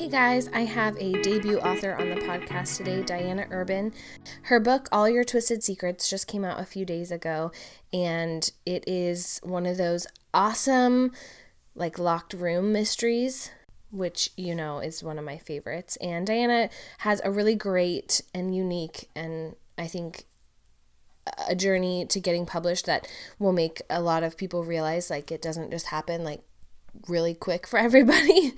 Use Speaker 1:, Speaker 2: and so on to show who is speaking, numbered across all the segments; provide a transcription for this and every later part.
Speaker 1: Hey guys, I have a debut author on the podcast today, Diana Urban. Her book, All Your Twisted Secrets, just came out a few days ago, and it is one of those awesome, locked room mysteries, which, is one of my favorites. And Diana has a really great and unique, and I think a journey to getting published that will make a lot of people realize, it doesn't just happen, really quick for everybody.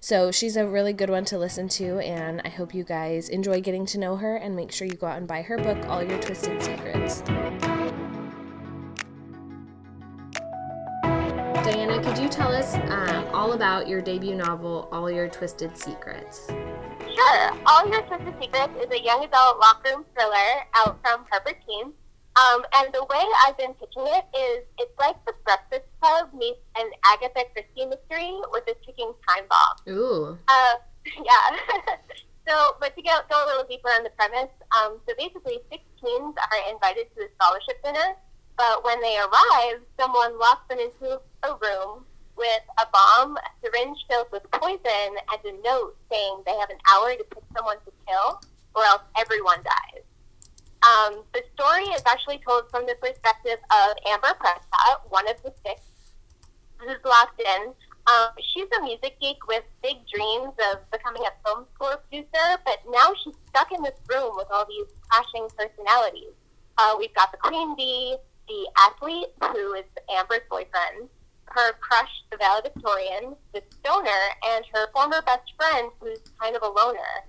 Speaker 1: So she's a really good one to listen to, and I hope you guys enjoy getting to know her, and make sure you go out and buy her book, All Your Twisted Secrets. Diana, could you tell us all about your debut novel, All Your Twisted Secrets?
Speaker 2: Sure. All Your Twisted Secrets is a young adult lockroom thriller out from Harper Teen. And the way I've been pitching it is it's like The Breakfast Club meets an Agatha Christie mystery with a ticking time bomb.
Speaker 1: Ooh.
Speaker 2: Yeah. But to go a little deeper on the premise, so basically 6 teens are invited to a scholarship dinner, but when they arrive, someone locks them into a room with a bomb, a syringe filled with poison, and a note saying they have an hour to pick someone to kill, or else everyone dies. The story is actually told from the perspective of Amber Prescott, one of the 6, who's locked in. She's a music geek with big dreams of becoming a film score producer, but now she's stuck in this room with all these clashing personalities. We've got the queen bee, the athlete, who is Amber's boyfriend, her crush, the valedictorian, the stoner, and her former best friend, who's kind of a loner.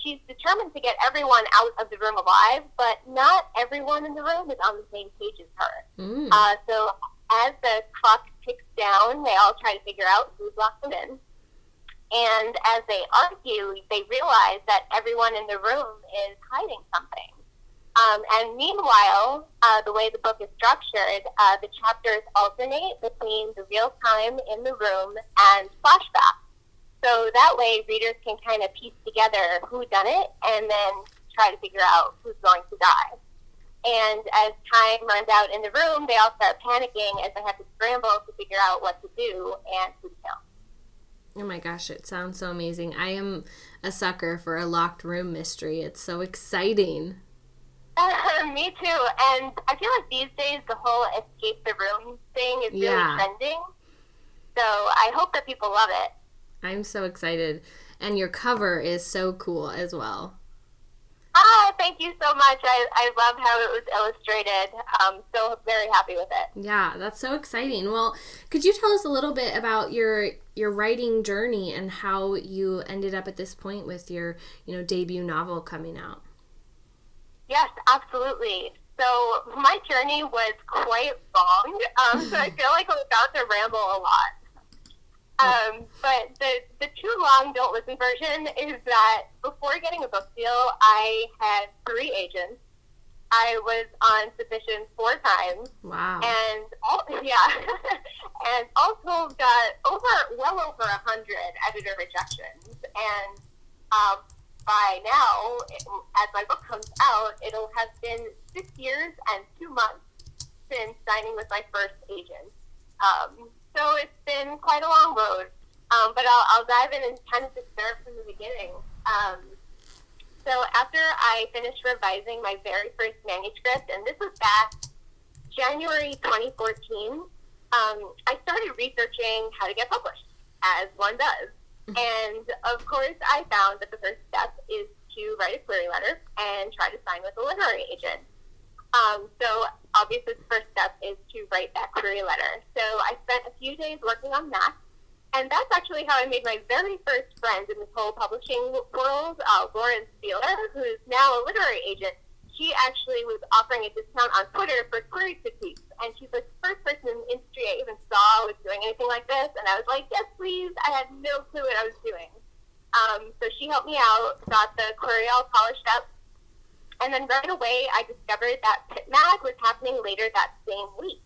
Speaker 2: She's determined to get everyone out of the room alive, but not everyone in the room is on the same page as her. So as the clock ticks down, they all try to figure out who's locked them in. And as they argue, they realize that everyone in the room is hiding something. And meanwhile, the way the book is structured, the chapters alternate between the real time in the room and flashbacks. So that way, readers can kind of piece together who done it and then try to figure out who's going to die. And as time runs out in the room, they all start panicking as they have to scramble to figure out what to do and who to kill.
Speaker 1: Oh my gosh, it sounds so amazing. I am a sucker for a locked room mystery. It's so exciting.
Speaker 2: Me too. And I feel like these days the whole escape the room thing is really trending. So I hope that people love it.
Speaker 1: I'm so excited. And your cover is so cool as well.
Speaker 2: Thank you so much. I love how it was illustrated. I'm so very happy with it.
Speaker 1: Yeah, that's so exciting. Well, could you tell us a little bit about your writing journey and how you ended up at this point with your, debut novel coming out?
Speaker 2: Yes, absolutely. So my journey was quite long, so I feel like I'm about to ramble a lot. But the too long, don't listen version is that before getting a book deal, I had 3 agents. I was on submission 4 times.
Speaker 1: Wow.
Speaker 2: And and also got well over 100 editor rejections. And by now, as my book comes out, it'll have been 6 years and 2 months since signing with my first agent. So it's been quite a long road, but I'll dive in and kind of just start from the beginning. So after I finished revising my very first manuscript, and this was back January 2014, I started researching how to get published, as one does. And of course, I found that the first step is to write a query letter and try to sign with a literary agent. So obviously the first step is to write that query letter. So I spent a few days working on that, and that's actually how I made my very first friend in this whole publishing world, Lauren Spieler, who is now a literary agent. She actually was offering a discount on Twitter for query critiques, and she's the first person in the industry I even saw was doing anything like this, and I was like, yes, please. I had no clue what I was doing. So she helped me out, got the query all polished up, and then right away, I discovered that PitMag was happening later that same week.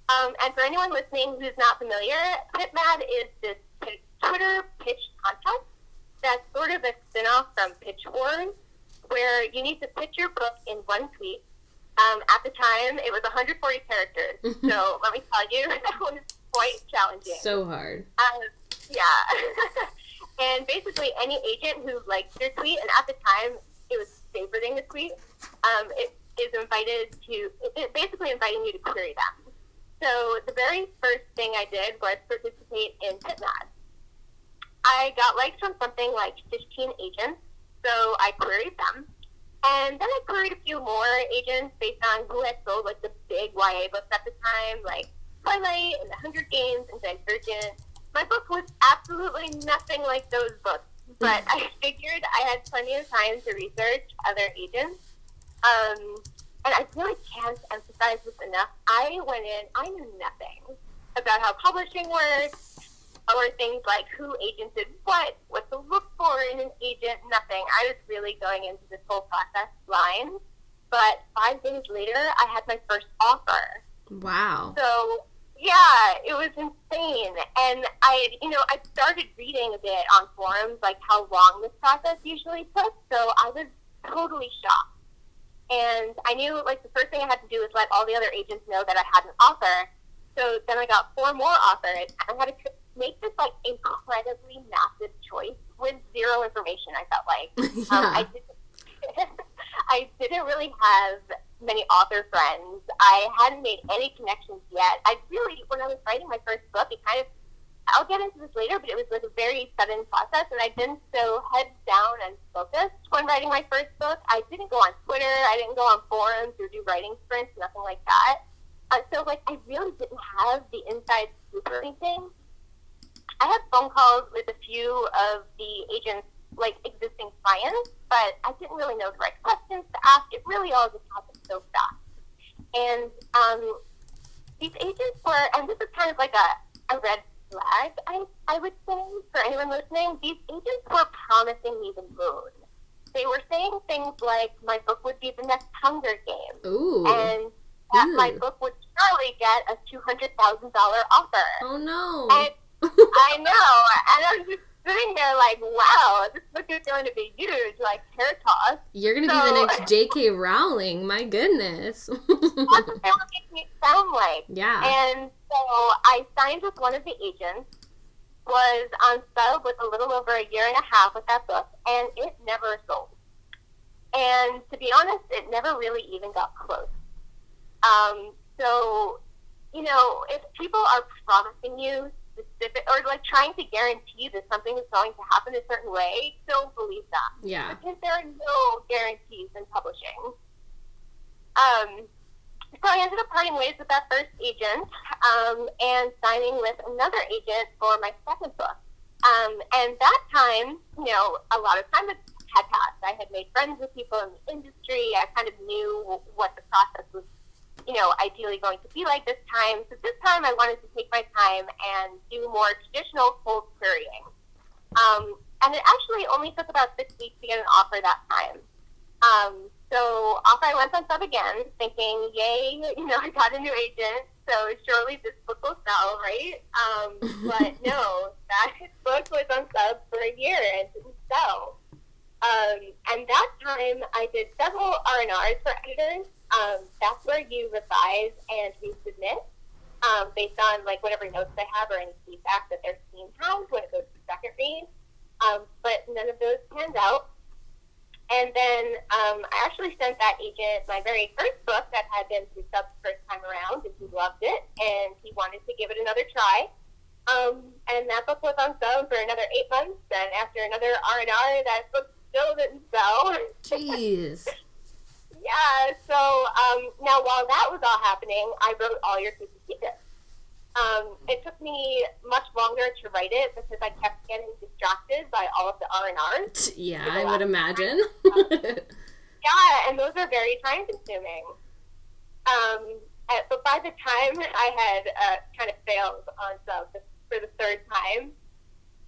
Speaker 2: And for anyone listening who's not familiar, PitMag is this Twitter pitch contest that's sort of a spin-off from Pitch Wars, where you need to pitch your book in 1 tweet. At the time, it was 140 characters. So let me tell you, it was quite challenging.
Speaker 1: So hard.
Speaker 2: Yeah. And basically, any agent who likes your tweet, and at the time it was favoriting the tweet, it is basically inviting you to query them. So the very first thing I did was participate in TipMad. I got likes from something like 15 agents, so I queried them. And then I queried a few more agents based on who had sold like the big YA books at the time, like Twilight and The Hunger Games and Divergent. My book was absolutely nothing like those books, but I figured I had plenty of time to research other agents. And I really can't emphasize this enough. I went in, I knew nothing about how publishing works, or things like who agents did what to look for in an agent, nothing. I was really going into this whole process blind. But 5 days later, I had my first offer.
Speaker 1: Wow.
Speaker 2: So, yeah, it was insane. And I started reading a bit on forums, like how long this process usually took. So I was totally shocked. And I knew, like, the first thing I had to do was let all the other agents know that I had an offer. So then I got 4 more offers. I had to make this, like, incredibly massive choice with zero information, I felt like. I didn't really have many author friends. I hadn't made any connections yet. When I was writing my first book, I'll get into this later, but it was like a very sudden process, and I'd been so heads down and focused when writing my first book. I didn't go on Twitter, I didn't go on forums or do writing sprints, nothing like that. So, like, I really didn't have the inside scoop or anything. I had phone calls with a few of the agents, like, existing clients, but I didn't really know the right questions to ask. It really all just happened so fast. And these agents were, and this is kind of like a red flag, I would say, for anyone listening. These agents were promising me the moon. They were saying things like my book would be the next Hunger Games.
Speaker 1: Ooh.
Speaker 2: And that my book would surely get a $200,000 offer.
Speaker 1: Oh, no.
Speaker 2: And I know. And I was just sitting there like, wow, this book is going to be huge, like hair toss.
Speaker 1: You're going to be the next J.K. Rowling. My goodness.
Speaker 2: That's what they were making it sound like.
Speaker 1: Yeah.
Speaker 2: And so I signed with one of the agents, was on sub with a little over a year and a half with that book, and it never sold. And to be honest, it never really even got close. So, if people are promising you specific, or like trying to guarantee that something is going to happen a certain way, don't believe them.
Speaker 1: Yeah.
Speaker 2: Because there are no guarantees in publishing. So I ended up parting ways with that first agent, and signing with another agent for my second book. And that time, a lot of time had passed. I had made friends with people in the industry. I kind of knew what the process was, ideally going to be like this time. So this time I wanted to take my time and do more traditional cold querying. And it actually only took about 6 weeks to get an offer that time. So off I went on sub again, thinking, yay, I got a new agent, so surely this book will sell, right? But no, that book was on sub for a year and didn't sell. And that time I did several R&Rs for editors. That's where you revise and resubmit based on like whatever notes they have or any feedback that their team has when it goes to second read. But none of those panned out. And then I actually sent that agent my very first book that had been through subs first time around, and he loved it, and he wanted to give it another try. And that book was on sub for another 8 months, and after another R&R, that book still didn't sell.
Speaker 1: Jeez.
Speaker 2: Yeah, so now while that was all happening, I wrote All Your Twisted Secrets. It took me much longer to write it because I kept getting distracted by all of the R&Rs.
Speaker 1: Yeah, I would imagine.
Speaker 2: Yeah, and those are very time-consuming. But by the time I had kind of failed on sub for the third time,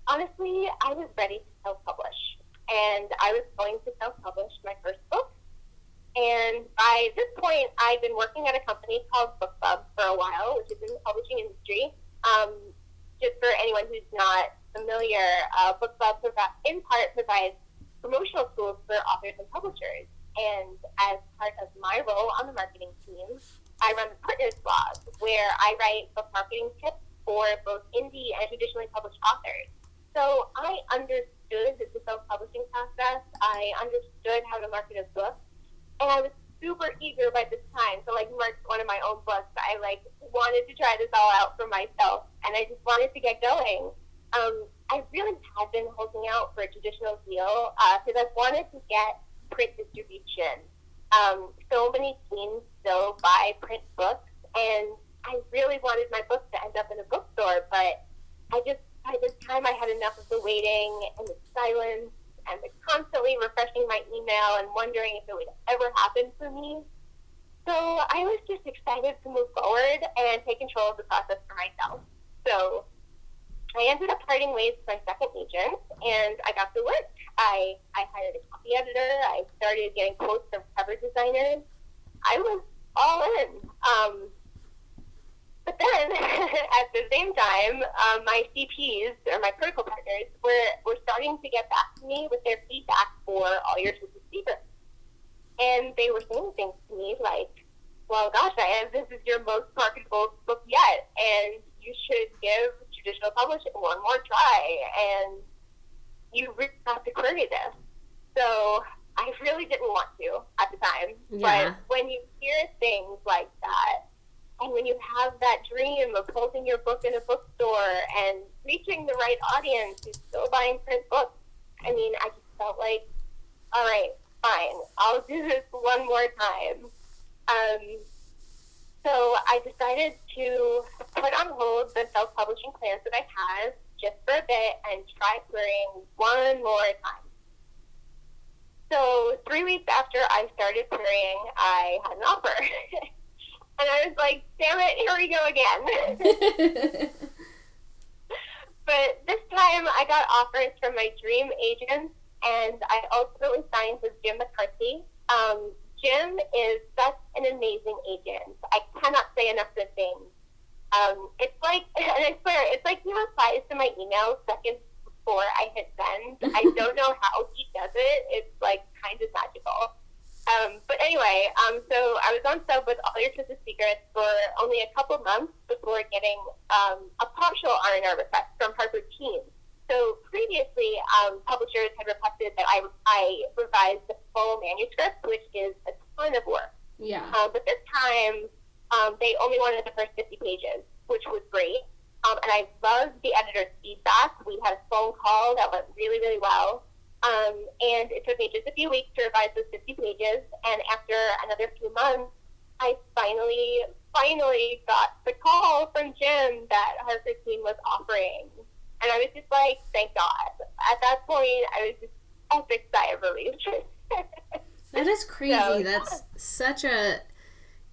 Speaker 2: honestly, I was ready to self-publish. And I was going to self-publish my first book. And by this point, I'd been working at a company called BookBub for a while, which is in the publishing industry. Just for anyone who's not familiar, BookBub in part provides promotional tools for authors and publishers. And as part of my role on the marketing team, I run the Partners blog, where I write book marketing tips for both indie and traditionally published authors. So I understood the self-publishing process. I understood how to market a book, and I was super eager by this time to mark one of my own books. I wanted to try this all out for myself, and I just wanted to get going. I really had been holding out for a traditional deal because I wanted to get print distribution. So many teens still buy print books, and I really wanted my book to end up in a bookstore, but by this time I had enough of the waiting and the silence and the constantly refreshing my email and wondering if it would ever happen for me. So I was just excited to move forward and take control of the process for myself. So I ended up parting ways with my second agent, and I got to work. I hired a copy editor. I started getting quotes from cover designers. I was all in. But then, at the same time, my CPs, or my protocol partners, were starting to get back to me with their feedback for All Your Twisted Secrets. And they were saying things to me like, well, gosh, Diane, this is your most marketable book yet, and you should give traditional publishing one more try, and you really have to query this. So I really didn't want to at the time.
Speaker 1: Yeah.
Speaker 2: But when you hear things like that, and when you have that dream of holding your book in a bookstore and reaching the right audience who's still buying print books, I mean, I just felt like, all right, fine, I'll do this one more time. So I decided to put on hold the self-publishing plans that I had just for a bit and try querying one more time. So 3 weeks after I started querying, I had an offer. And I was like, damn it, here we go again. But this time I got offers from my dream agents, and I ultimately signed with Jim McCarthy. Jim is such an amazing agent. I cannot say enough good things. It's like, and I swear, it's like he replies to my emails seconds before I hit send. I don't know how he does it. It's like kind of magical. But anyway, so I was on sub with All Your Twisted Secrets for only a couple months before getting a partial R&R request from Harper Teen. So previously, publishers had requested that I revise the full manuscript, which is a ton of work.
Speaker 1: Yeah.
Speaker 2: But this time, they only wanted the first 50 pages, which was great. And I loved the editor's feedback. We had a phone call that went really, really well. And it took me just a few weeks to revise those 50 pages. And after another few months, I finally got the call from Jim that Harper Teen was offering. And I was just like, thank God. At that point, I was just epic sigh of relief.
Speaker 1: That is crazy.
Speaker 2: So,
Speaker 1: that's such a,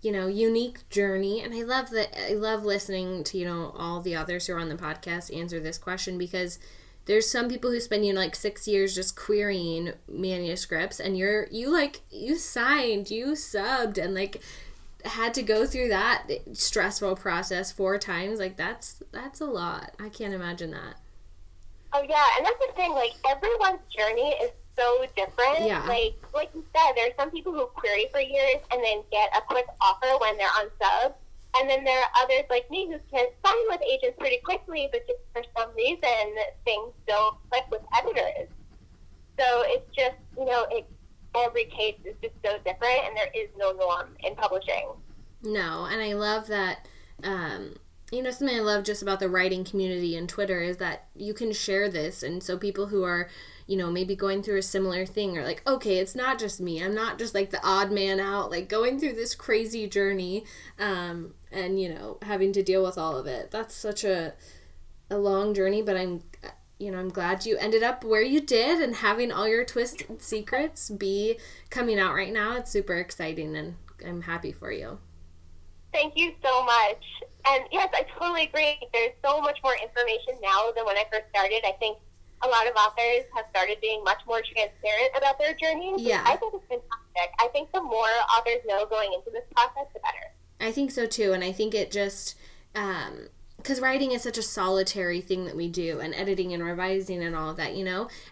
Speaker 1: unique journey. And I love listening to, all the authors who are on the podcast answer this question, because there's some people who spend, 6 years just querying manuscripts, and you signed, you subbed, and had to go through that stressful process 4 times. That's a lot. I can't imagine that.
Speaker 2: Oh yeah, and that's the thing, everyone's journey is so different.
Speaker 1: Yeah.
Speaker 2: Like you said, there are some people who query for years and then get a quick offer when they're on sub. And then there are others like me who can sign with agents pretty quickly, but just for some reason, things don't click with editors. So it's just, every case is just so different, and there is no norm in publishing.
Speaker 1: No, and I love that, something I love just about the writing community and Twitter is that you can share this, and so people who are, maybe going through a similar thing are like, okay, it's not just me. I'm not just the odd man out, going through this crazy journey, and, having to deal with all of it. That's such a long journey, but I'm glad you ended up where you did and having All Your Twisted Secrets be coming out right now. It's super exciting, and I'm happy for you.
Speaker 2: Thank you so much. And yes, I totally agree. There's so much more information now than when I first started. I think a lot of authors have started being much more transparent about their journeys.
Speaker 1: Yeah.
Speaker 2: I think it's fantastic. I think the more authors know going into this process, the better.
Speaker 1: I think so too, and I think it just, because writing is such a solitary thing that we do, and editing and revising and all of that,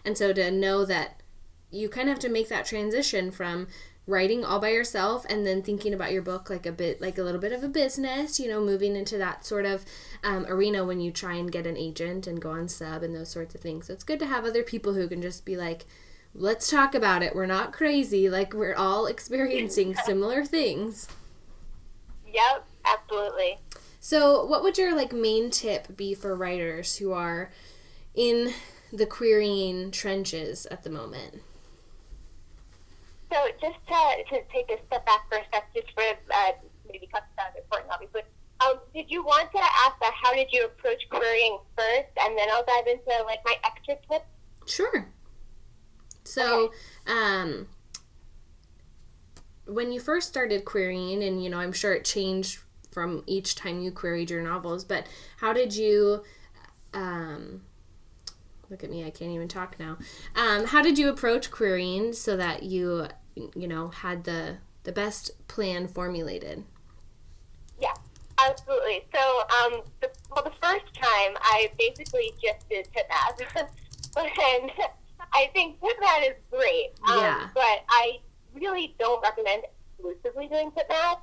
Speaker 1: and so to know that you kind of have to make that transition from writing all by yourself and then thinking about your book like a little bit of a business, you know, moving into that sort of arena when you try and get an agent and go on sub and those sorts of things. So it's good to have other people who can just be like, let's talk about it. We're not crazy. Like, we're all experiencing similar things.
Speaker 2: Yep, absolutely.
Speaker 1: So what would your like main tip be for writers who are in the querying trenches at the moment?
Speaker 2: So just to take a step back for a sec, just for maybe talk about it important, obviously. Did you want to ask that how did you approach querying first, and then I'll dive into like my extra tips?
Speaker 1: Sure. So, okay. When you first started querying, and you know, I'm sure it changed from each time you queried your novels, but how did you? Look at me, I can't even talk now. How did you approach querying so that you know, had the best plan formulated?
Speaker 2: Yeah, absolutely. So, the first time I basically just did TipMath, and I think TipMath is great.
Speaker 1: Yeah.
Speaker 2: But I really don't recommend exclusively doing TipMath.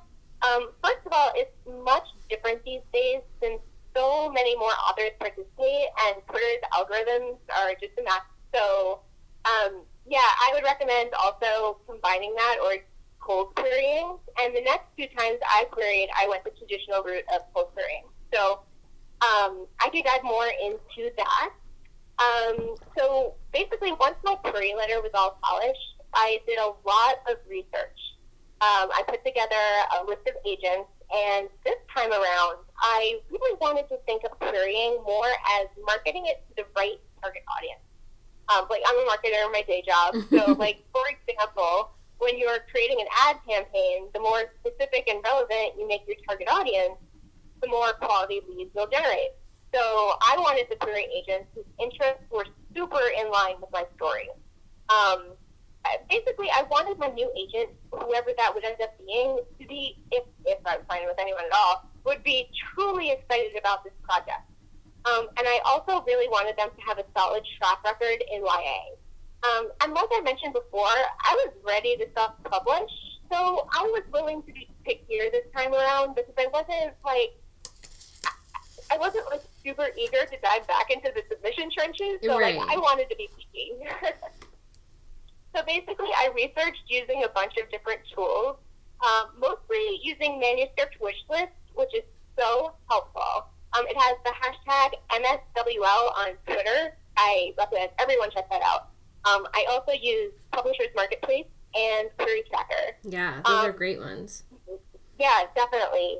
Speaker 2: First of all, it's much different these days since so many more authors participate, and Twitter's algorithms are just a mess. So, I would recommend also combining that or cold querying. And the next two times I queried, I went the traditional route of cold querying. So, I could dive more into that. So basically, once my query letter was all polished, I did a lot of research. I put together a list of agents, and this time around, I really wanted to think of querying more as marketing it to the right target audience. Like, I'm a marketer in my day job, so, like, for example, when you're creating an ad campaign, the more specific and relevant you make your target audience, the more quality leads you'll generate. So I wanted to query agents whose interests were super in line with my story. Basically, I wanted my new agent, whoever that would end up being, to be, if I was finding with anyone at all, would be truly excited about this project. And I also really wanted them to have a solid track record in YA. And like I mentioned before, I was ready to self-publish, so I was willing to be pickier this time around because I wasn't super eager to dive back into the submission trenches, so
Speaker 1: right.
Speaker 2: I wanted to be picky. So basically, I researched using a bunch of different tools, mostly using Manuscript Wishlist, which is so helpful. It has the hashtag MSWL on Twitter. I recommend everyone check that out. I also use Publishers Marketplace and Query Tracker.
Speaker 1: Yeah, those are great ones.
Speaker 2: Yeah, definitely.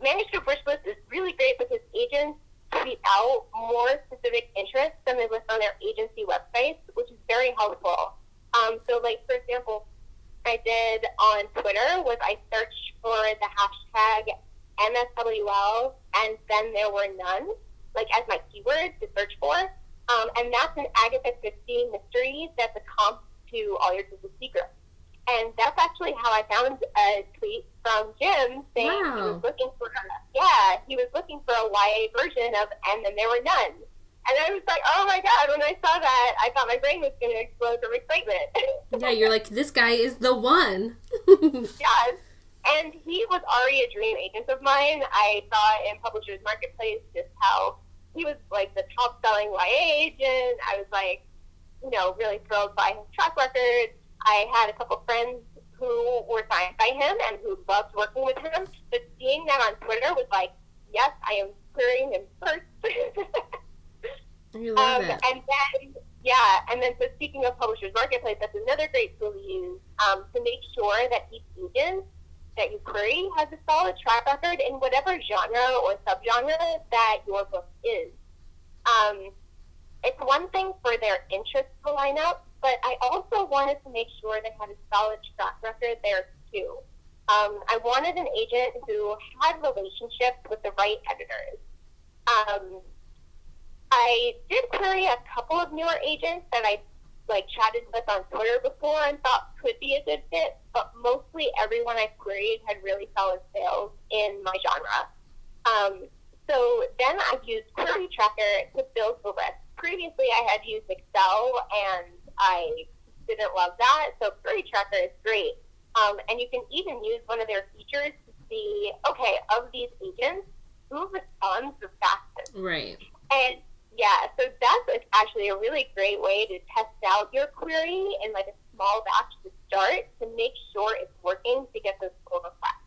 Speaker 2: Manuscript Wishlist is really great because agents tweet out more specific interests than they list on their agency websites, which is very helpful. So, like, for example, I did on Twitter was I searched for the hashtag MSWL and then there were none, like, as my keyword to search for. And that's an Agatha Christie mystery that's a comp to All Your Twisted Secrets. And that's actually how I found a tweet from Jim saying he was looking for a YA version of And Then There Were None. And I was like, oh my God, when I saw that, I thought my brain was going to explode from excitement.
Speaker 1: Yeah, you're like, this guy is the one.
Speaker 2: Yes. And he was already a dream agent of mine. I saw in Publishers Marketplace just how he was like the top-selling YA agent. I was like, really thrilled by his track record. I had a couple friends who were signed by him and who loved working with him. But seeing them on Twitter was like, yes, I am querying him first.
Speaker 1: You love it.
Speaker 2: And then so speaking of Publishers Marketplace, that's another great tool to use to make sure that each agent that you query has a solid track record in whatever genre or subgenre that your book is. It's one thing for their interests to line up, but I also wanted to make sure they had a solid track record there too. I wanted an agent who had relationships with the right editors. I did query a couple of newer agents that I chatted with on Twitter before and thought could be a good fit, but mostly everyone I queried had really solid sales in my genre. So then I used Query Tracker to build the list. Previously, I had used Excel, and I didn't love that. So Query Tracker is great. And you can even use one of their features to see, okay, of these agents, who responds the fastest.
Speaker 1: Right.
Speaker 2: And yeah, so that's actually a really great way to test out your query in like a small batch to start to make sure it's working to get those pull requests.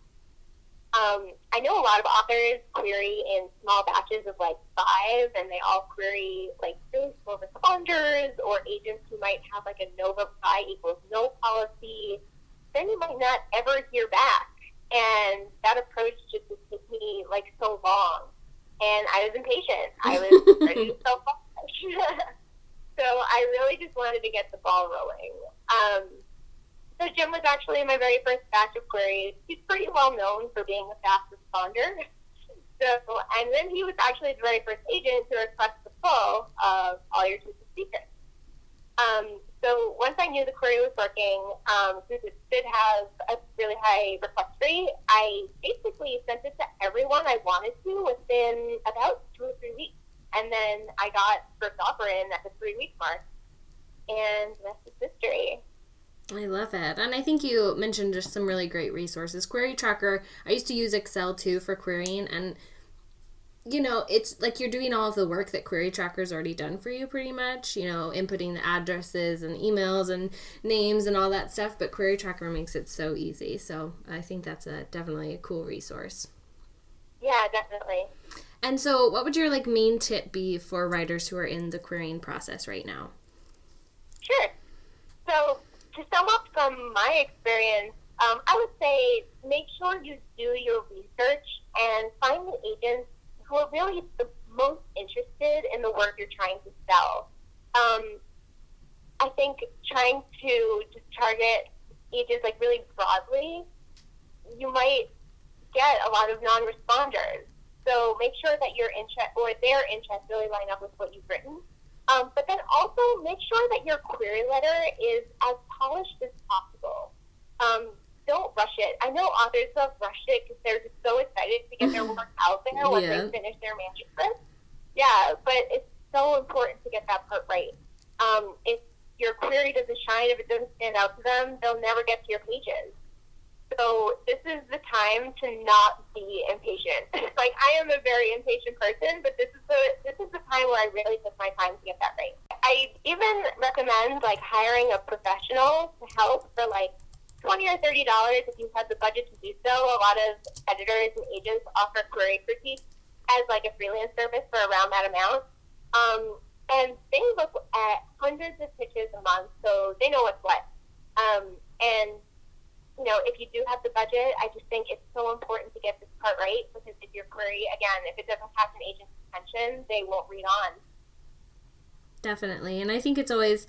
Speaker 2: I know a lot of authors query in small batches of like 5, and they all query like really slow responders or agents who might have like a no reply equals no policy. Then you might not ever hear back. And that approach just would take me like so long. And I was impatient. I was ready to self-publish. So I really just wanted to get the ball rolling. So Jim was actually my very first batch of queries. He's pretty well known for being a fast responder. And then he was actually the very first agent to request the full of All Your Twisted Secrets. So once I knew the query was working, since it did have a really high request rate, I basically sent it to everyone I wanted to within about 2 or 3 weeks. And then I got first offer in at the 3-week mark. And the rest is history.
Speaker 1: I love it. And I think you mentioned just some really great resources. Query Tracker, I used to use Excel too for querying, and you know, it's like you're doing all of the work that Query Tracker's already done for you pretty much, you know, inputting the addresses and emails and names and all that stuff, but Query Tracker makes it so easy. So I think that's definitely a cool resource.
Speaker 2: Yeah, definitely.
Speaker 1: And so what would your like main tip be for writers who are in the querying process right now?
Speaker 2: Sure. So to sum up from my experience, I would say make sure you do your research and find the agents who are really the most interested in the work you're trying to sell. I think trying to just target agents like really broadly, you might get a lot of non-responders. So make sure that your interest or their interests really line up with what you've written. But then also make sure that your query letter is as polished as possible. Don't rush it. I know authors have rushed it because they're just so excited to get their work out there when they finish their manuscript. Yeah, but it's so important to get that part right. If your query doesn't shine, if it doesn't stand out to them, they'll never get to your pages. So this is the time to not be impatient. Like, I am a very impatient person, but this is the time where I really took my time to get that right. I even recommend like hiring a professional to help for like $20 or $30 if you have the budget to do so. A lot of editors and agents offer query critique as like a freelance service for around that amount. And they look at hundreds of pitches a month, so they know what's what. And you know, if you do have the budget, I just think it's so important to get this part right, because if your query, again, if it doesn't catch an agent's attention, they won't read on.
Speaker 1: Definitely. And I think it's always,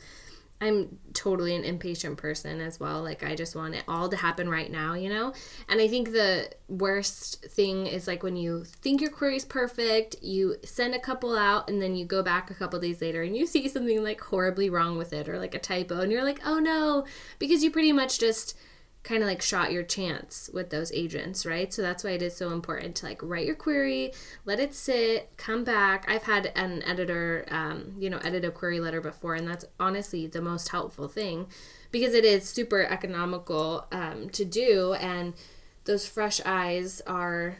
Speaker 1: I'm totally an impatient person as well. Like, I just want it all to happen right now, you know? And I think the worst thing is like when you think your query's perfect, you send a couple out, and then you go back a couple days later and you see something like horribly wrong with it, or like a typo, and you're like, oh no, because you pretty much just kind of like shot your chance with those agents, right? So that's why it is so important to like write your query, let it sit, come back. I've had an editor, edit a query letter before, and that's honestly the most helpful thing, because it is super economical to do, and those fresh eyes are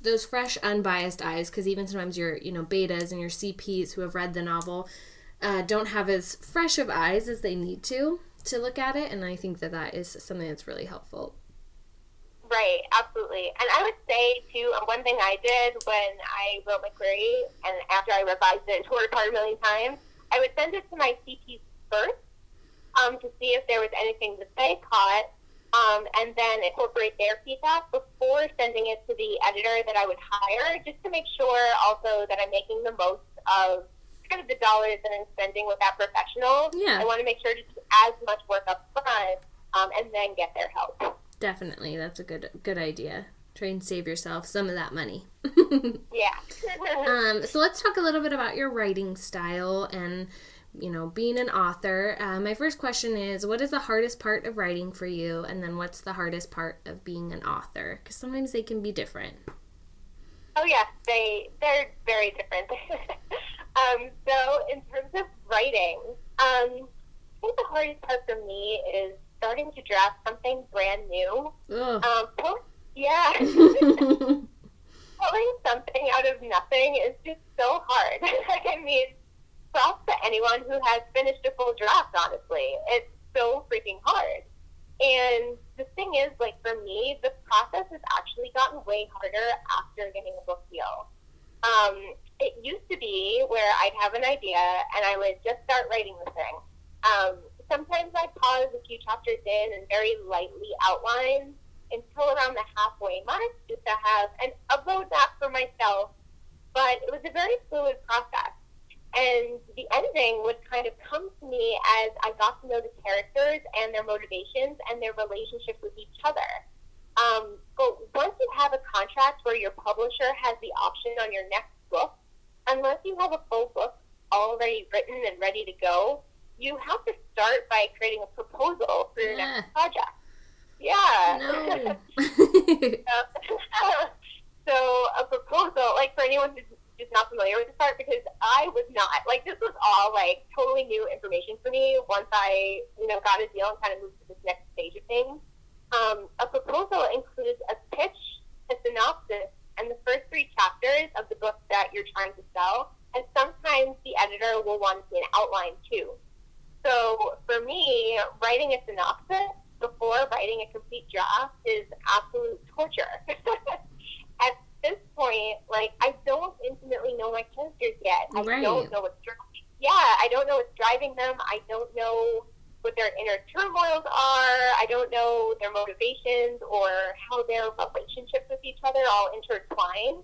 Speaker 1: those fresh, unbiased eyes, because even sometimes your, betas and your CPs who have read the novel don't have as fresh of eyes as they need to look at it, and I think that is something that's really helpful.
Speaker 2: Right, absolutely. And I would say, too, one thing I did when I wrote my query, and after I revised it and tore it apart a million times, I would send it to my CPs first to see if there was anything that they caught, and then incorporate their feedback before sending it to the editor that I would hire, just to make sure also that I'm making the most of kind of the dollars that I'm spending with that professional.
Speaker 1: Yeah.
Speaker 2: I want to make sure to do as much work up front, and then get their help.
Speaker 1: Definitely. That's a good idea. Try and save yourself some of that money.
Speaker 2: Yeah.
Speaker 1: So let's talk a little bit about your writing style and, being an author. My first question is, what is the hardest part of writing for you? And then what's the hardest part of being an author? Because sometimes they can be different.
Speaker 2: Oh, yeah. They're very different. So in terms of writing, I think the hardest hardest part for me is starting to draft something brand new. Yeah. Pulling something out of nothing is just so hard. I mean, props to anyone who has finished a full draft, honestly. It's so freaking hard. And the thing is, like, for me, the process has actually gotten way harder after getting a book deal. It used to be where I'd have an idea and I would just start writing the thing. Sometimes I'd pause a few chapters in and very lightly outline until around the halfway mark just to have a roadmap for myself. But it was a very fluid process. And the ending would kind of come to me as I got to know the characters and their motivations and their relationships with each other. But once you have a contract where your publisher has the option on your next book, unless you have a full book already written and ready to go, you have to start by creating a proposal for your next project. Yeah.
Speaker 1: No.
Speaker 2: So a proposal, like, for anyone who's just not familiar with this part, because I was not, like, this was all, like, totally new information for me once I, got a deal and kind of moved to this next stage of things. A proposal includes a pitch, a synopsis, and the first 3 chapters of the book that you're trying to sell, and sometimes the editor will want to see an outline, too. So, for me, writing a synopsis before writing a complete draft is absolute torture. At this point, like, I don't intimately know my characters yet. I don't know what's driving. I don't know what's driving them. I don't know what their inner turmoils are. I don't know their motivations or how their relationships with each other all intertwine.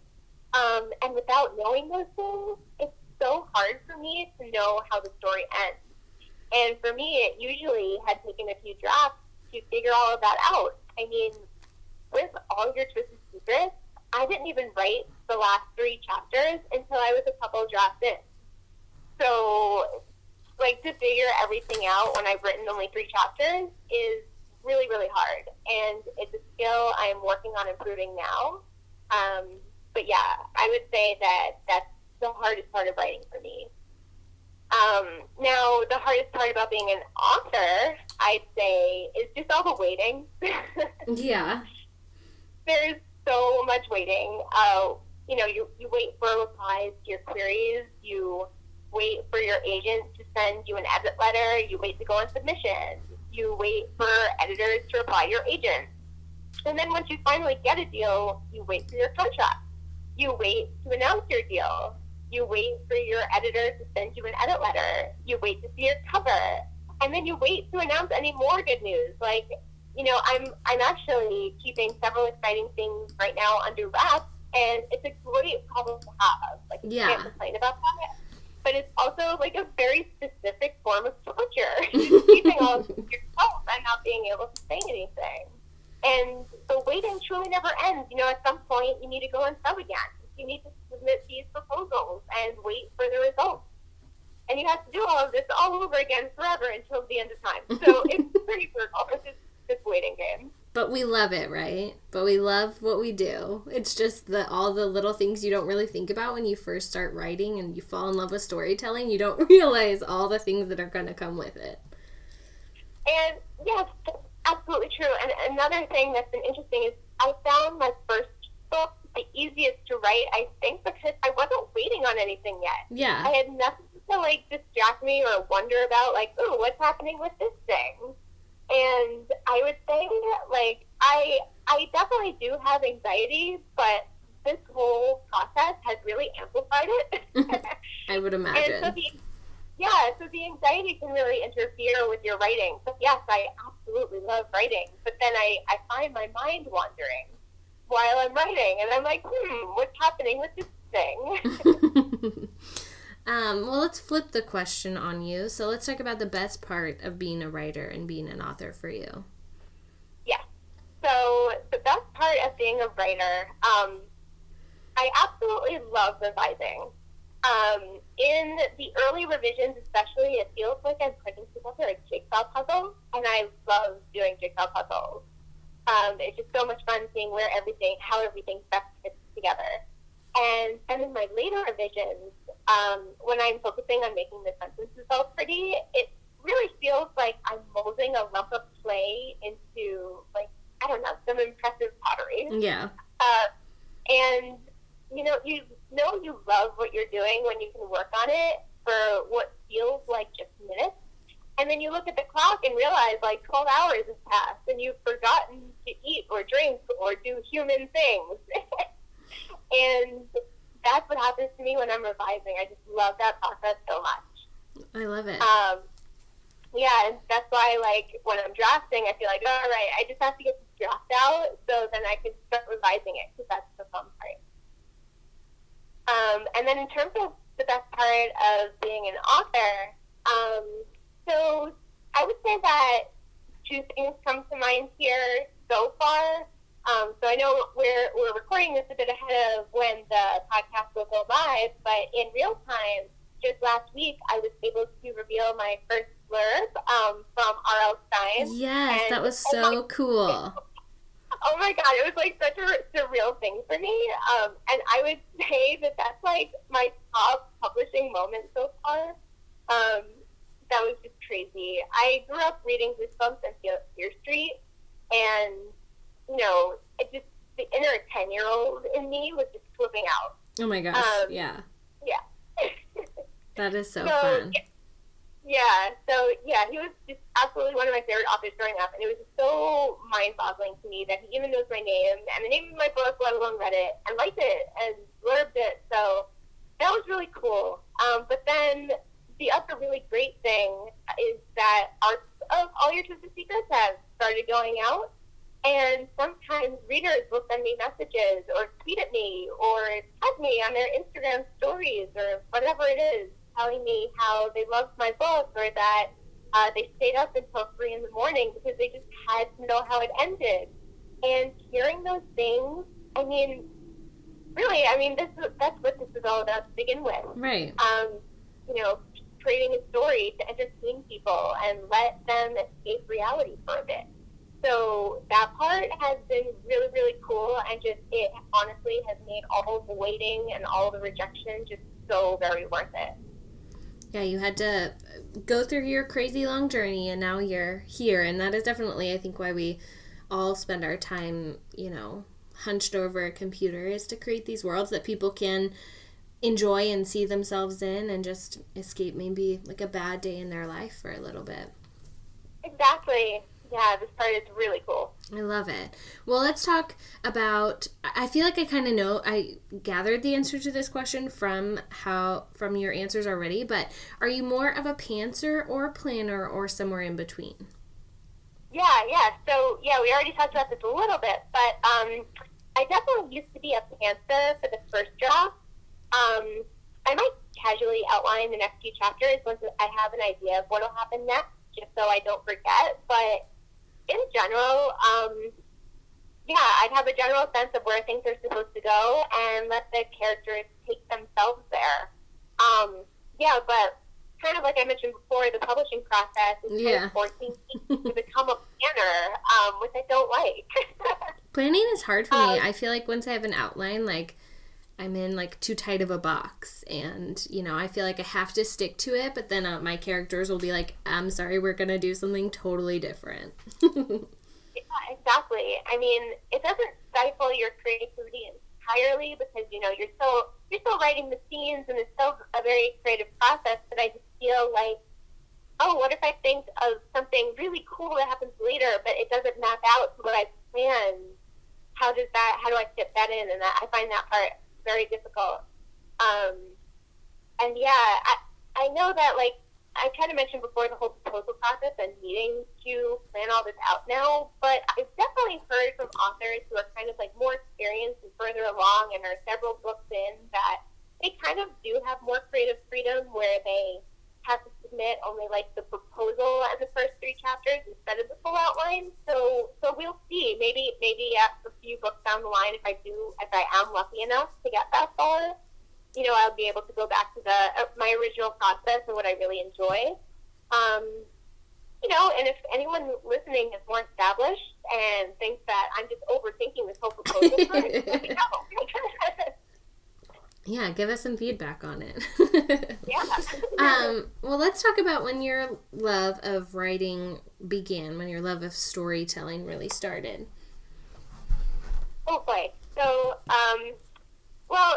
Speaker 2: And without knowing those things, it's so hard for me to know how the story ends. And for me, it usually had taken a few drafts to figure all of that out. I mean, with All Your Twisted Secrets, I didn't even write the last 3 chapters until I was a couple drafts in. So, like, to figure everything out when I've written only 3 chapters is really, really hard. And it's a skill I'm working on improving now. But yeah, I would say that that's the hardest part of writing for me. Now, the hardest part about being an author, I'd say, is just all the waiting.
Speaker 1: Yeah.
Speaker 2: There's so much waiting. You wait for replies to your queries. You wait for your agent to send you an edit letter. You wait to go on submission. You wait for editors to reply to your agent. And then once you finally get a deal, you wait for your contract. You wait to announce your deal. You wait for your editor to send you an edit letter. You wait to see your cover. And then you wait to announce any more good news. Like, I'm actually keeping several exciting things right now under wraps, and it's a great problem to have. Like, you can't complain about that. But it's also, like, a very specific form of torture. Just keeping all of yourself and not being able to say anything. And the waiting truly never ends. At some point, you need to go and sub again. You need to submit these proposals and wait for the results. And you have to do all of this all over again forever until the end of time. So it's pretty brutal. It's just this waiting game.
Speaker 1: But we love it, right? But we love what we do. It's just all the little things you don't really think about when you first start writing and you fall in love with storytelling. You don't realize all the things that are going to come with it.
Speaker 2: And yes, that's absolutely true. And another thing that's been interesting is I found my first book the easiest to write, I think, because I wasn't waiting on anything yet.
Speaker 1: Yeah.
Speaker 2: I had nothing to, like, distract me or wonder about, like, ooh, what's happening with this thing? And I would say, like, I definitely do have anxiety, but this whole process has really amplified it.
Speaker 1: I would imagine.
Speaker 2: And so the anxiety can really interfere with your writing. So yes, I absolutely love writing, but then I find my mind wandering while I'm writing, and I'm like, what's happening with this thing?
Speaker 1: Well, let's flip the question on you. So let's talk about the best part of being a writer and being an author for you.
Speaker 2: Yeah. So the best part of being a writer, I absolutely love revising. In the early revisions especially, it feels like I'm putting together a jigsaw puzzle, and I love doing jigsaw puzzles. It's just so much fun seeing how everything best fits together. And then in my later revisions, when I'm focusing on making the sentences all pretty, it really feels like I'm molding a lump of clay into, like, I don't know, some impressive pottery.
Speaker 1: Yeah.
Speaker 2: And, you love what you're doing when you can work on it for what feels like just minutes. And then you look at the clock and realize, like, 12 hours has passed, and you've forgotten to eat or drink or do human things. And that's what happens to me when I'm revising. I just love that process so much.
Speaker 1: I love it.
Speaker 2: Yeah, and that's why, like, when I'm drafting, I feel like, all right, I just have to get this draft out so then I can start revising it, because that's the fun part. And then in terms of the best part of being an author, so I would say that two things come to mind here so far. So I know we're recording this a bit ahead of when the podcast will go live, but in real time, just last week, I was able to reveal my first blurb from R.L. Stine.
Speaker 1: Yes, that was so cool.
Speaker 2: Oh my God, it was like such a surreal thing for me. And I would say that that's like my top publishing moment so far. That was just crazy. I grew up reading Goosebumps and Fear Street, and, it just, the inner 10-year-old in me was just flipping out.
Speaker 1: Oh my gosh, yeah.
Speaker 2: Yeah.
Speaker 1: That is so fun.
Speaker 2: Yeah, he was just absolutely one of my favorite authors growing up, and it was just so mind-boggling to me that he even knows my name and the name of my book, let alone read it, and liked it, and blurbed it, so that was really cool. But then the other really great thing is that arts of All Your Twisted Secrets have started going out, and sometimes readers will send me messages or tweet at me or tag me on their Instagram stories or whatever it is, telling me how they loved my book or that they stayed up until 3 in the morning because they just had to know how it ended. And hearing those things, that's what this is all about to begin with.
Speaker 1: Right.
Speaker 2: Creating a story to entertain people and let them escape reality for a bit. So that part has been really, really cool, and just it honestly has made all of the waiting and all the rejection just so very worth it.
Speaker 1: Yeah, you had to go through your crazy long journey, and now you're here, and that is definitely, I think, why we all spend our time, hunched over a computer, is to create these worlds that people can enjoy and see themselves in and just escape maybe like a bad day in their life for a little bit.
Speaker 2: Exactly. Yeah, this part is really cool.
Speaker 1: I love it. Well, let's talk about, I feel like I kind of know, I gathered the answer to this question from your answers already, but are you more of a pantser or a planner or somewhere in between?
Speaker 2: Yeah. So, we already talked about this a little bit, but I definitely used to be a pantser for the first draft. I might casually outline the next few chapters once I have an idea of what will happen next, just so I don't forget, but in general, I'd have a general sense of where things are supposed to go and let the characters take themselves there. But kind of like I mentioned before, the publishing process is kind of forcing me to become a planner, which I don't like.
Speaker 1: Planning is hard for me. I feel like once I have an outline, like, I'm in, like, too tight of a box, and, I feel like I have to stick to it, but then my characters will be like, I'm sorry, we're going to do something totally different.
Speaker 2: Yeah, exactly. It doesn't stifle your creativity entirely because, you're still writing the scenes, and it's still a very creative process, but I just feel like, oh, what if I think of something really cool that happens later, but it doesn't map out to what I planned? How do I fit that in? And I find that part very difficult. I know that, like, I kind of mentioned before the whole proposal process and needing to plan all this out now, but I've definitely heard from authors who are kind of, like, more experienced and further along and are several books in that they kind of do have more creative freedom where they have to submit only, like, the proposal and the first 3 chapters instead of the full outline. So we'll see. Maybe at a few books down the line, if I am lucky enough to get that far, I'll be able to go back to my original process and what I really enjoy. And if anyone listening is more established and thinks that I'm just overthinking this whole proposal part, let me know.
Speaker 1: Yeah, give us some feedback on it.
Speaker 2: Yeah.
Speaker 1: Well, let's talk about when your love of writing began, when your love of storytelling really started.
Speaker 2: Oh boy. So, well,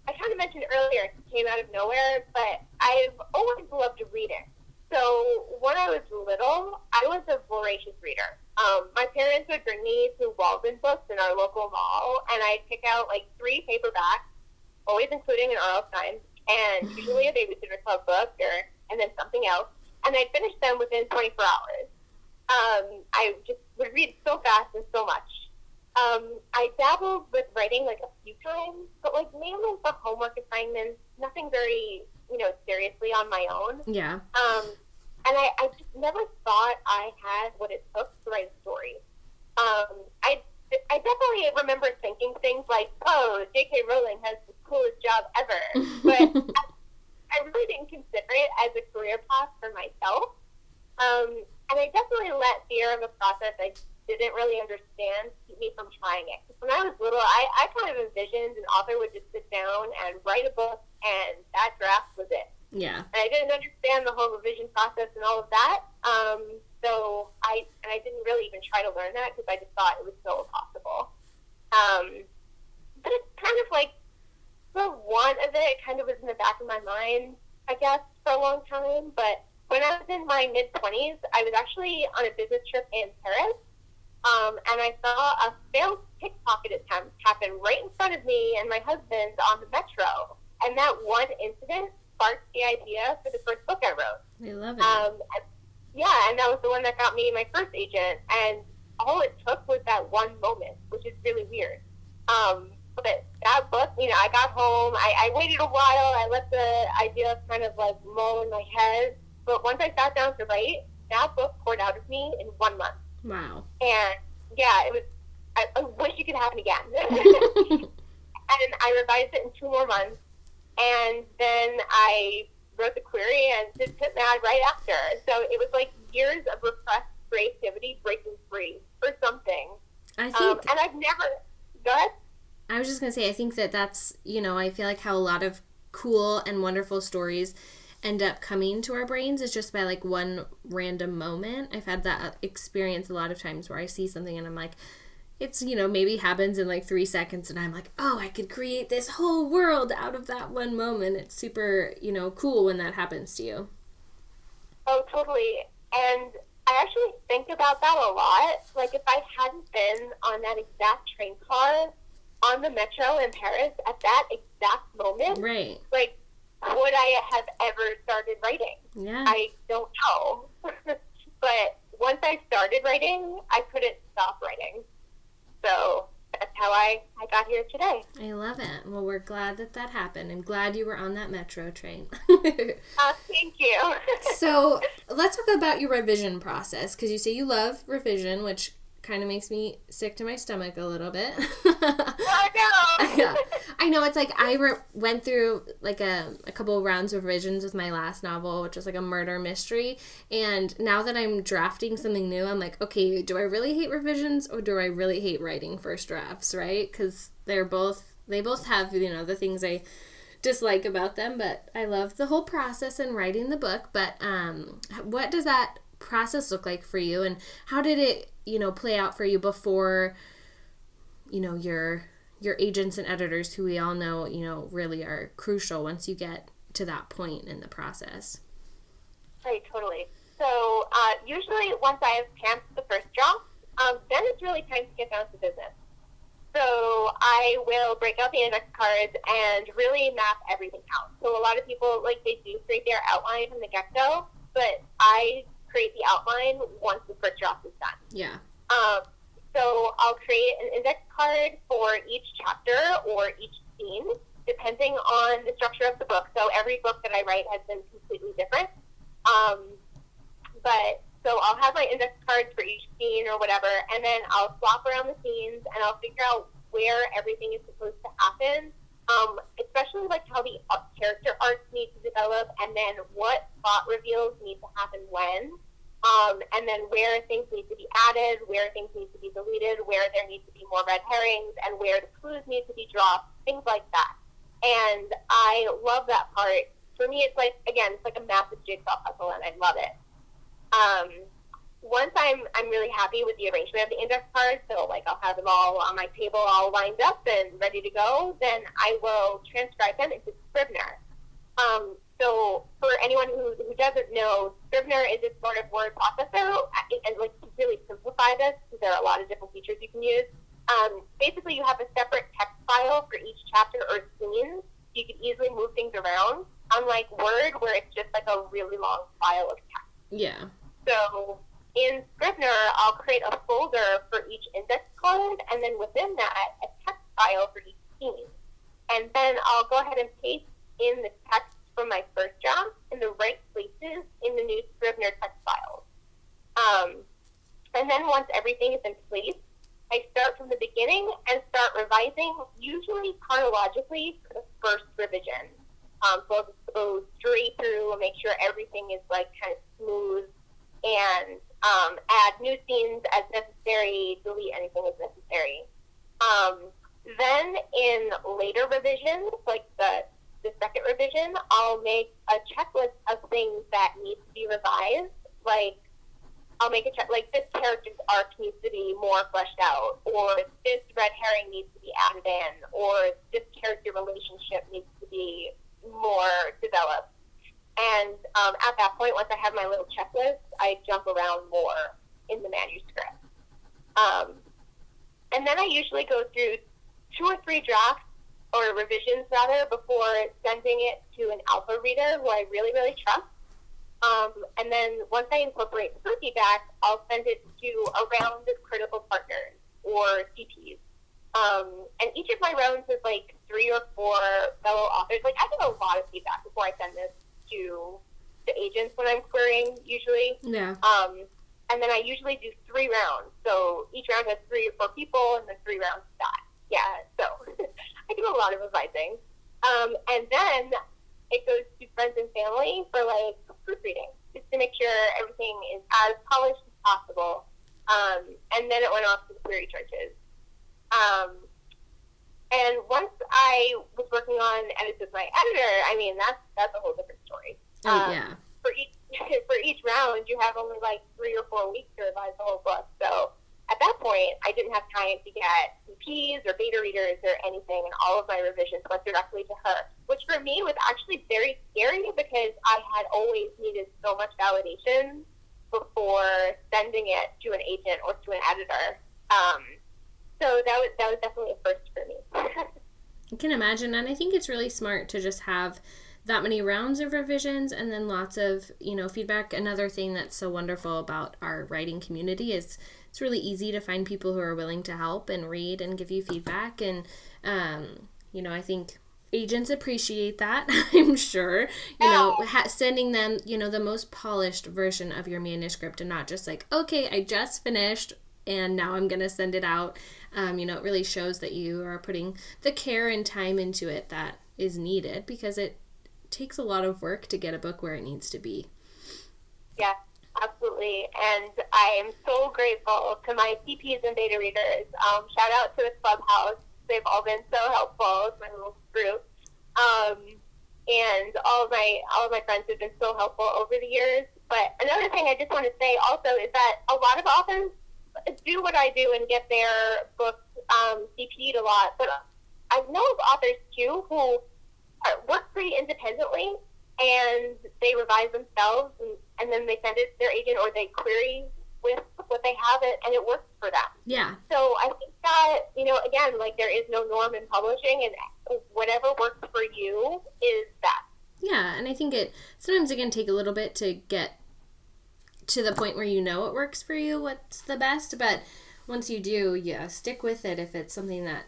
Speaker 2: I kind of mentioned earlier it came out of nowhere, but I've always loved reading. So when I was little, I was a voracious reader. My parents would bring me to Walden Books in our local mall, and I'd pick out like 3 paperbacks, always including an R.L. Stein, and usually a Babysitter Club book, and then something else, and I'd finish them within 24 hours. I just would read so fast and so much. I dabbled with writing like a few times, but like mainly for homework assignments, nothing very, seriously on my own.
Speaker 1: Yeah.
Speaker 2: And I just never thought I had what it took to write a story. I definitely remember thinking things like, oh, J.K. Rowling has the coolest job ever. But I really didn't consider it as a career path for myself. And I definitely let fear of a process I didn't really understand keep me from trying it. When I was little, I kind of envisioned an author would just sit down and write a book, and that draft was it.
Speaker 1: Yeah.
Speaker 2: And I didn't understand the whole revision process and all of that. So I didn't really even try to learn that because I just thought it was so impossible. But it's kind of like the want of it kind of was in the back of my mind, I guess, for a long time. But when I was in my mid-20s, I was actually on a business trip in Paris. And I saw a failed pickpocket attempt happen right in front of me and my husband on the metro. And that one incident sparked the idea for the first book I wrote.
Speaker 1: I love it.
Speaker 2: And that was the one that got me my first agent. And all it took was that one moment, which is really weird. But that book, I got home. I waited a while. I let the idea kind of like mull in my head. But once I sat down to write, that book poured out of me in 1 month.
Speaker 1: Wow.
Speaker 2: And yeah, it was. I wish it could happen again. And I revised it in 2 more months, and then I wrote the query and did Pit Mad right after. So it was like years of repressed creativity breaking free for something.
Speaker 1: I think,
Speaker 2: and I've never. Go ahead.
Speaker 1: I was just gonna say, I think that's I feel like how a lot of cool and wonderful stories end up coming to our brains is just by like one random moment. I've had that experience a lot of times where I see something and I'm like, it's, maybe happens in like 3 seconds and I'm like, oh, I could create this whole world out of that one moment. It's super, cool when that happens to you.
Speaker 2: Oh, totally. And I actually think about that a lot. Like if I hadn't been on that exact train car on the metro in Paris at that exact moment,
Speaker 1: right?
Speaker 2: Like, would I have ever started writing?
Speaker 1: Yeah.
Speaker 2: I don't know. But once I started writing, I couldn't stop writing. So that's how I got here today.
Speaker 1: I love it. Well, we're glad that happened. I'm glad you were on that metro train.
Speaker 2: Thank you.
Speaker 1: So let's talk about your revision process, because you say you love revision, which kind of makes me sick to my stomach a little bit.
Speaker 2: Oh, no.
Speaker 1: Yeah. I know, it's like I went through like a couple of rounds of revisions with my last novel, which was like a murder mystery, and now that I'm drafting something new, I'm like, okay, do I really hate revisions or do I really hate writing first drafts, right? Because they both have, the things I dislike about them, but I love the whole process in writing the book. But what does that process look like for you, and how did it play out for you before your agents and editors, who we all know really are crucial once you get to that point in the process?
Speaker 2: Right, totally. So usually once I have stamped the first draft, then it's really time to get down to business. So I will break out the index cards and really map everything out. So a lot of people, they do create their outline from the get-go, but I create the outline once the first draft is done.
Speaker 1: Yeah.
Speaker 2: So I'll create an index card for each chapter or each scene, depending on the structure of the book. So every book that I write has been completely different. So I'll have my index cards for each scene or whatever, and then I'll swap around the scenes, and I'll figure out where everything is supposed to happen, especially how the character arcs need to develop, and then what plot reveals need to happen when. And then where things need to be added, where things need to be deleted, where there needs to be more red herrings, and where the clues need to be dropped, things like that. And I love that part. For me, it's like, again, it's like a massive jigsaw puzzle, and I love it. Once I'm really happy with the arrangement of the index cards, so like I'll have them all on my table all lined up and ready to go, then I will transcribe them into Scrivener. So for anyone who doesn't know, Scrivener is a sort of word processor, and like to really simplify this, because there are a lot of different features you can use. Basically, you have a separate text file for each chapter or scene. You can easily move things around, unlike Word, where it's just like a really long file of text.
Speaker 1: Yeah.
Speaker 2: So in Scrivener, I'll create a folder for each index card, and then within that, a text file for each scene. And then I'll go ahead and paste in the text from my first draft in the right places in the new Scrivener text files. And then once everything is in place, I start from the beginning and start revising, usually chronologically, for the first revision. So I'll just go straight through and make sure everything is like kind of smooth, and add new scenes as necessary, delete anything as necessary. Then in later revisions, like the second revision, I'll make a checklist of things that need to be revised. Like, I'll make a check, like this character's arc needs to be more fleshed out, or this red herring needs to be added in, or this character relationship needs to be more developed. And at that point, once I have my little checklist, I jump around more in the manuscript. And then I usually go through 2 or 3 drafts, or revisions rather, before sending it to an alpha reader who I really, really trust. And then once I incorporate her feedback, I'll send it to a round of critical partners, or CPs. And each of my rounds is like 3 or 4 fellow authors. Like, I get a lot of feedback before I send this to the agents when I'm querying, usually.
Speaker 1: Yeah.
Speaker 2: And then I usually do 3 rounds. So each round has 3 or 4 people, and then 3 rounds of that. Yeah, so I do a lot of advising. And then it goes to friends and family for, like, proofreading, just to make sure everything is as polished as possible. And then it went off to the query churches. And once I was working on edits with my editor, I mean, that's a whole different story.
Speaker 1: Yeah.
Speaker 2: For each round, you have only like 3 or 4 weeks to revise the whole book. So at that point, I didn't have time to get CPs or beta readers or anything, and all of my revisions went directly to her, which for me was actually very scary, because I had always needed so much validation before sending it to an agent or to an editor. So that was definitely a first for me.
Speaker 1: I can imagine, and I think it's really smart to just have that many rounds of revisions and then lots of, feedback. Another thing that's so wonderful about our writing community is it's really easy to find people who are willing to help and read and give you feedback. And, I think agents appreciate that, I'm sure, sending them, the most polished version of your manuscript, and not just like, okay, I just finished and now I'm going to send it out. It really shows that you are putting the care and time into it that is needed, because it takes a lot of work to get a book where it needs to be.
Speaker 2: Yeah, absolutely. And I am so grateful to my CPs and beta readers. Shout out to the Clubhouse. They've all been so helpful. It's my little group. And all of my friends have been so helpful over the years. But another thing I just want to say also is that a lot of authors do what I do and get their books CP'd a lot. But I know of authors, too, who work pretty independently, and they revise themselves, and then they send it to their agent, or they query with what they have, and it works for them.
Speaker 1: Yeah.
Speaker 2: So I think that, again, like, there is no norm in publishing, and whatever works for you is that.
Speaker 1: Yeah, and I think sometimes it can take a little bit to get to the point where it works for you, what's the best, but once you do, stick with it if it's something that,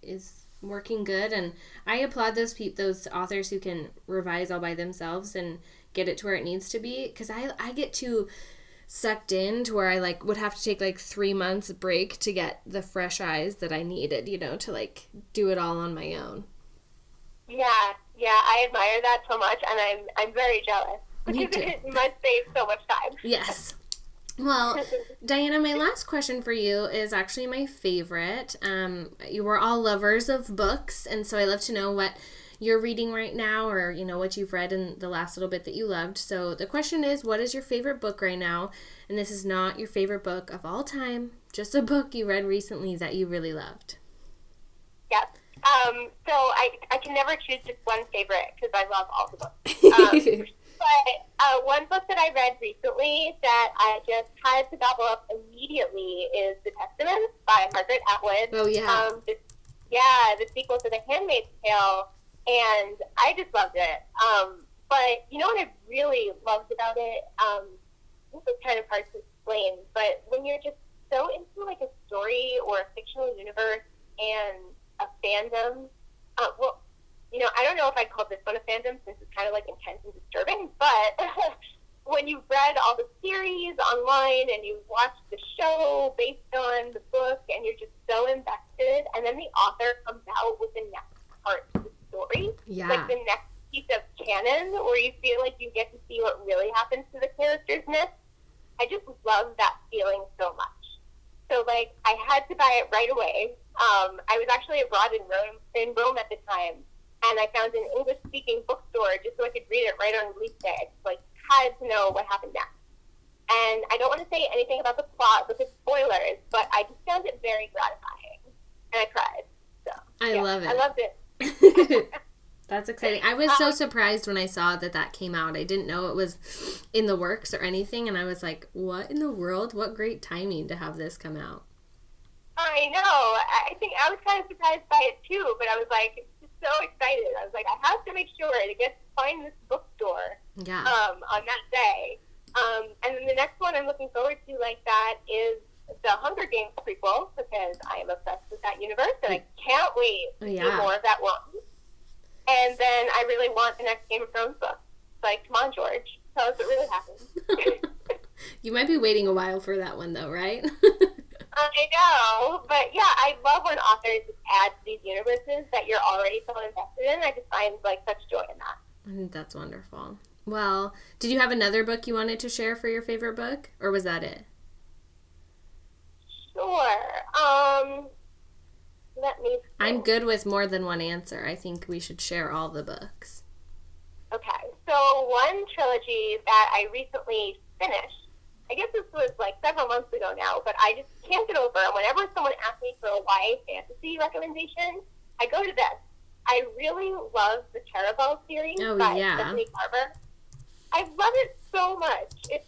Speaker 1: is working good. And I applaud those authors who can revise all by themselves and get it to where it needs to be, because I get too sucked in to where I would have to take 3 months break to get the fresh eyes that I needed, to do it all on my own.
Speaker 2: Yeah, I admire that so much, and I'm very jealous.
Speaker 1: Me too.
Speaker 2: It must save so much time.
Speaker 1: Yes. Well, Diana, my last question for you is actually my favorite. You were all lovers of books, and so I love to know what you're reading right now, or what you've read in the last little bit that you loved. So the question is, what is your favorite book right now? And this is not your favorite book of all time, just a book you read recently that you really loved.
Speaker 2: Yes. So I can never choose just one favorite because I love all the books. But one book that I read recently that I just had to gobble up immediately is The Testament by Margaret Atwood.
Speaker 1: Oh, yeah.
Speaker 2: The sequel to The Handmaid's Tale, and I just loved it. But you know what I really loved about it? This is kind of hard to explain, but when you're just so into like a story or a fictional universe and a fandom, I don't know if I'd call this one a fandom since it's kind of like intense and disturbing, but when you've read all the series online and you watch the show based on the book and you're just so invested, and then the author comes out with the next part of the story, like the next piece of canon where you feel like you get to see what really happens to the characters next. I just love that feeling so much. So, like, I had to buy it right away. I was actually abroad in Rome at the time, and I found an English-speaking bookstore just so I could read it right on release day. I just, had to know what happened next. And I don't want to say anything about the plot because spoilers, but I just found it very gratifying. And I cried. So,
Speaker 1: I love it.
Speaker 2: I loved it.
Speaker 1: That's exciting. I was so surprised when I saw that came out. I didn't know it was in the works or anything, and I was like, what in the world? What great timing to have this come out.
Speaker 2: I know. I think I was kind of surprised by it, too, but I was like, just so excited. I was like, I have to make sure to find this bookstore on that day. And then the next one I'm looking forward to like that is the Hunger Games prequel, because I am obsessed with that universe, and I can't wait to do more of that one. And then I really want the next Game of Thrones book. It's like, come on, George. Tell us what really happened.
Speaker 1: You might be waiting a while for that one, though, right?
Speaker 2: I know. But, yeah, I love when authors add to these universes that you're already so invested in. I just find, such joy in that.
Speaker 1: I think that's wonderful. Well, did you have another book you wanted to share for your favorite book? Or was that it?
Speaker 2: Sure. Let me see.
Speaker 1: I'm good with more than one answer. I think we should share all the books.
Speaker 2: Okay. So one trilogy that I recently finished, I guess this was several months ago now, but I just can't get over it. Whenever someone asks me for a YA fantasy recommendation, I go to this. I really love the Cherubelle series by Stephanie Carver. I love it so much. It's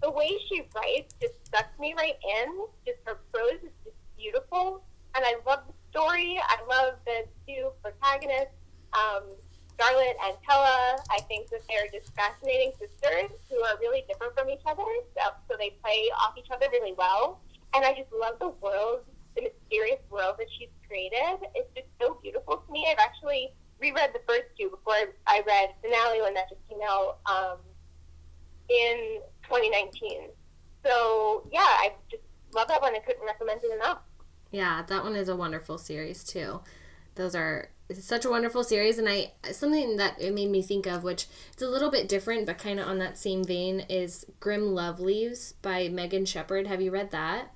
Speaker 2: the way she writes just sucks me right in. Just her prose is just beautiful. And I love the story. I love the two protagonists, Scarlett and Tella. I think that they're just fascinating sisters who are really different from each other. So they play off each other really well. And I just love the world, the mysterious world that she's created. It's just so beautiful to me. I've actually reread the first two before I read Finale when that just came out in 2019. So, yeah, I just love that one. I couldn't recommend it enough.
Speaker 1: Yeah, that one is a wonderful series, too. It's such a wonderful series, and something that it made me think of, which it's a little bit different, but kind of on that same vein, is Grim Love Leaves by Megan Shepherd. Have you read that?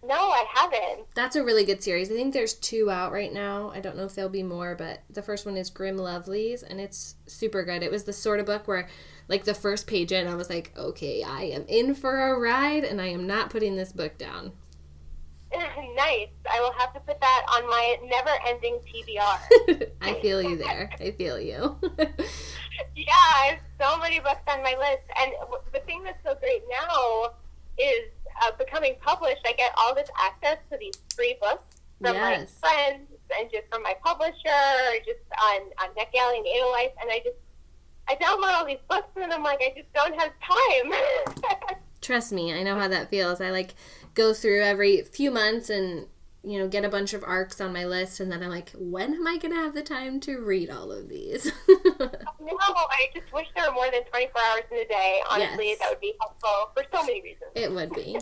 Speaker 2: No, I haven't.
Speaker 1: That's a really good series. I think there's 2 out right now. I don't know if there'll be more, but the first one is Grim Lovelies, and it's super good. It was the sort of book where, the first page in, I was like, okay, I am in for a ride, and I am not putting this book down.
Speaker 2: Nice. I will have to put that on my never-ending TBR.
Speaker 1: I feel you there. I feel you.
Speaker 2: Yeah, I have so many books on my list. And the thing that's so great now is becoming published. I get all this access to these free books from my friends and just from my publisher, just on NetGalley and Edelweiss. And I download all these books and I'm like, I just don't have time.
Speaker 1: Trust me, I know how that feels. I go through every few months and, get a bunch of arcs on my list, and then I'm like, when am I going to have the time to read all of these?
Speaker 2: No, I just wish there were more than 24 hours in a day. Honestly, That would be helpful for so many reasons.
Speaker 1: It would be.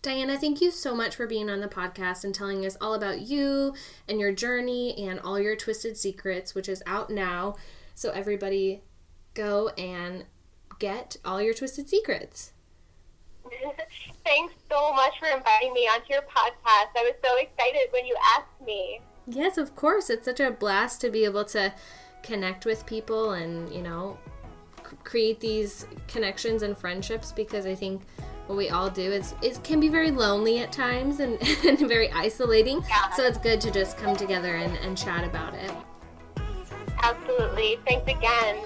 Speaker 1: Diana, thank you so much for being on the podcast and telling us all about you and your journey and all your twisted secrets, which is out now. So everybody go and get all your twisted secrets.
Speaker 2: Thanks so much for inviting me onto your podcast. I was so excited when you asked me.
Speaker 1: Yes, of course. It's such a blast to be able to connect with people and, create these connections and friendships, because I think what we all do is can be very lonely at times and, and very isolating.
Speaker 2: Yeah.
Speaker 1: So it's good to just come together and chat about it.
Speaker 2: Absolutely. Thanks again.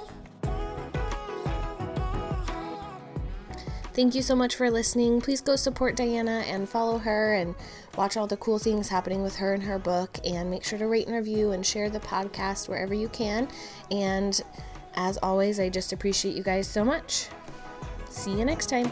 Speaker 1: Thank you so much for listening. Please go support Diana and follow her and watch all the cool things happening with her and her book, and make sure to rate and review and share the podcast wherever you can. And as always, I just appreciate you guys so much. See you next time.